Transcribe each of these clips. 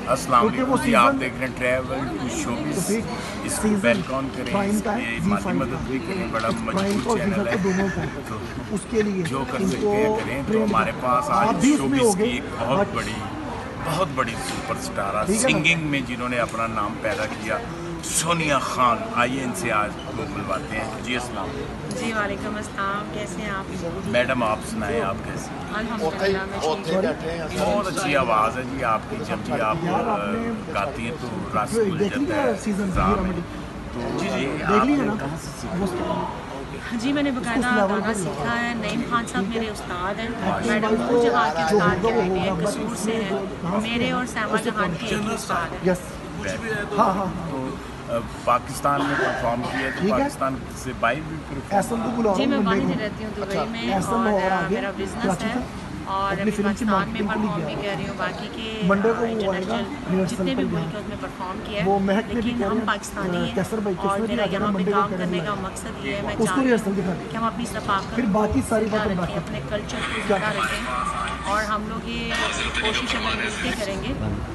अस्सलाम वालेकुम जी, आप देख रहे हैं ट्रैवल टू शोबिज़। इसको बेल ऑन करें, इसकी माली मदद भी करें, बड़ा मजबूर चैनल है तो उसके लिए जो कर सकते हैं करें। तो हमारे पास आज शोबिज़ की एक बहुत बड़ी सुपरस्टार सिंगिंग में जिन्होंने अपना नाम पैदा किया, सोनिया खान। आइए इनसे आज को बुलवाते हैं। जी अस्सलाम। जी वालेकुम अस्सलाम, कैसे हैं आप? मैडम आप सुनाएं, आप कैसे? अल्हम्दुलिल्लाह मैं ठीक हूँ। बहुत अच्छी आवाज़ है जी आपकी। जब भी आप गाती हैं तो रस खुल जाता है इंसान में। तो जी आप कहाँ से सीखा? जी मैंने बाकायदा गाना सीखा है। नईम खान साहब मेरे उस्ताद हैं। मैडम नूर जहां के उस्ताद के बेटे हैं, कसूर से हैं। मेरे और सैमा जहां के एक ही उस्ताद हैं। तो पाकिस्तान में परफॉर्म किया, तो पाकिस्तान से बाहर भी परफॉर्म? जी मैं बाहर ही रहती हूँ, दुबई में, और मेरा बिजनेस है और अभी पाकिस्तान में परफॉर्म भी कर रही हूँ। बाकी के इंटरनेशनल जितने भी मुल्क हैं उसमें परफॉर्म किया है, लेकिन हम पाकिस्तानी हैं और मेरा यहाँ पे काम करने का मकसद ये है, मैं चाहती हूँ कि हम अपनी सफाकत रखें, अपने कल्चर को ज़िंदा रखें, और हम लोग ये कोशिश अगर मिलके करेंगे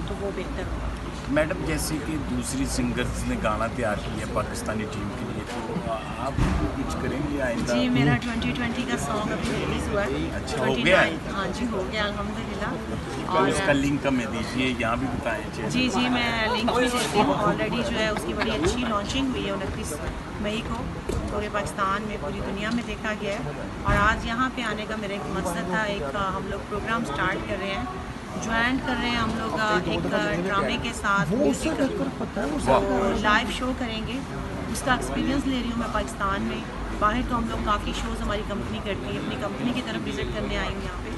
तो वो बेहतर होगा। मैडम जैसे कि दूसरी सिंगर्स ने गाना तैयार किया पाकिस्तानी टीम के लिए, तो आप कुछ करेंगे आइंदा? जी मेरा 2020 का सॉन्ग अभी रिलीज़ हुआ है। अच्छा हो गया? हाँ जी हो गया अल्हम्दुलिल्लाह। तो और उसका लिंक हमें दीजिए, यहाँ भी बताएं। जी मैं लिंक भी देती हूँ। ऑलरेडी जो है उसकी बड़ी अच्छी लॉन्चिंग हुई है 29 मई को पूरे पाकिस्तान में, पूरी दुनिया में देखा गया है। और आज यहाँ पे आने का मेरा एक मकसद था। एक हम लोग प्रोग्राम स्टार्ट कर रहे हैं, ज्वाइन कर रहे हैं हम लोग एक ड्रामे के साथ, म्यूजिक लाइव शो करेंगे। उसका एक्सपीरियंस ले रही हूँ मैं पाकिस्तान में। बाहर तो हम लोग काफ़ी शोज़ हमारी कंपनी करती है, अपनी कंपनी की तरफ विज़िट करने आई हूँ यहाँ पे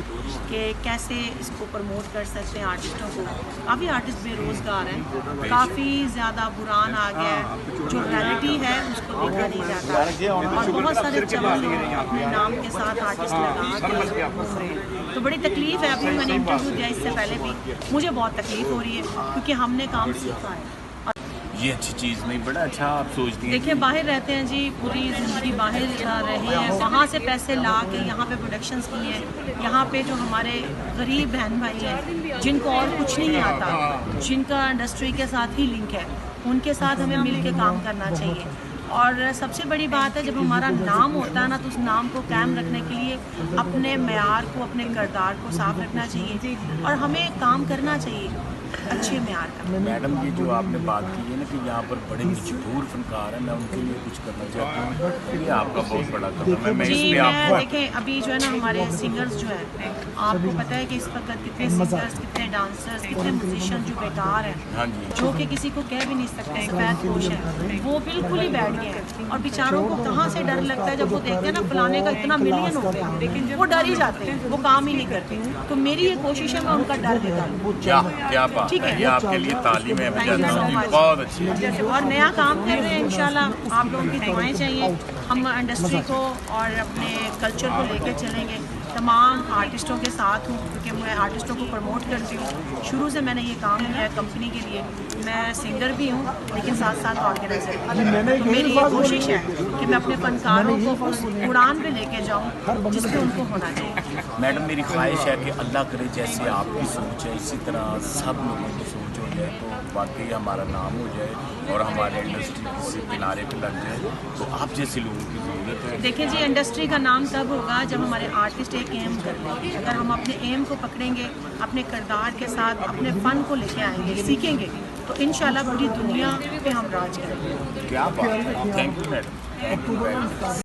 कि कैसे इसको प्रमोट कर सकते हैं आर्टिस्टों को। काफ़ी आर्टिस्ट बेरोज़गार हैं, काफ़ी ज़्यादा बुरान आ गया है, जो रियलिटी है उसको देखा नहीं जाता, और बहुत सारे चमन अपने नाम के साथ आर्टिस्ट लगा के घूम रहे हैं। तो बड़ी तकलीफ़ है। अभी मैंने इंटरव्यू दिया इससे पहले भी, मुझे बहुत तकलीफ़ हो रही है क्योंकि हमने काम सीखा है। ये अच्छी चीज़ नहीं, बड़ा अच्छा आप सोचती हैं। देखिए बाहर रहते हैं जी, पूरी ज़िंदगी बाहर रहे हैं, वहाँ से पैसे ला के यहाँ पे प्रोडक्शंस किए हैं। यहाँ पे जो हमारे गरीब बहन भाई हैं जिनको और कुछ नहीं आता, जिनका इंडस्ट्री के साथ ही लिंक है, उनके साथ हमें मिल के काम करना चाहिए। और सबसे बड़ी बात है, जब हमारा नाम होता है ना, तो उस नाम को कायम रखने के लिए अपने मेयार को, अपने किरदार को साफ रखना चाहिए और हमें काम करना चाहिए अच्छे मेयार का। मैडम जी जो आपने बात की है ना कि यहाँ पर बड़े मजबूर फनकार हैं, मैं उनके लिए कुछ करना चाहता हूँ, ये आपका बहुत बड़ा कदम है। मैं जी इसमें आपको देखें अभी जो है ना हमारे सिंगर्स जो है, आपको पता है कि इस वक्त कितने सिंगर्स, कितने डांसर्स, कितने म्यूजिशियन जो बेकार हैं, हाँ जी, जो कि किसी को कह भी नहीं सकते, पैदपोश है, वो बिल्कुल ही बैठ गए हैं। और बेचारों को कहाँ से डर लगता है, जब वो देखते हैं ना फलाने का इतना मिलियन हो गया, लेकिन वो डर ही जाते हैं, वो काम ही नहीं करते। तो मेरी ये कोशिश है मैं उनका डर निकालूं। क्या बात है, ये आपके लिए तालीम है, बहुत अच्छी है। और नया काम कर रहे हैं इंशाल्लाह, आप लोगों की दुआएं चाहिए। हम इंडस्ट्री को और अपने कल्चर को लेकर चलेंगे। तमाम आर्टिस्टों के साथ हूँ क्योंकि मैं आर्टिस्टों को प्रमोट करती हूँ। शुरू से मैंने ये काम किया है कंपनी के लिए। मैं सिंगर भी हूँ लेकिन साथ साथ ऑर्गेनाइजर भी। तो मेरी ये कोशिश है कि मैं अपने फनकारों को उस उड़ान पे लेके जाऊँ जिसपे उनको होना चाहिए। मैडम मेरी ख्वाहिश है कि अल्लाह करे जैसे आपकी सोच है इसी तरह सब लोगों की सोच हो जाए, तो वाकई हमारा नाम हो जाए और हमारे इंडस्ट्री किसी किनारे पे लग जाए। तो आप जैसे लोगों की ज़रूरत है। देखिए जी, इंडस्ट्री का नाम तब होगा जब हमारे आर्टिस्ट एक एम कर लेंगे। अगर हम अपने एम को पकड़ेंगे, अपने किरदार के साथ अपने फ़न को लेके आएंगे, सीखेंगे, तो इंशाल्लाह पूरी दुनिया पे हम राज करेंगे। क्या बात है, थैंक यू मैडम।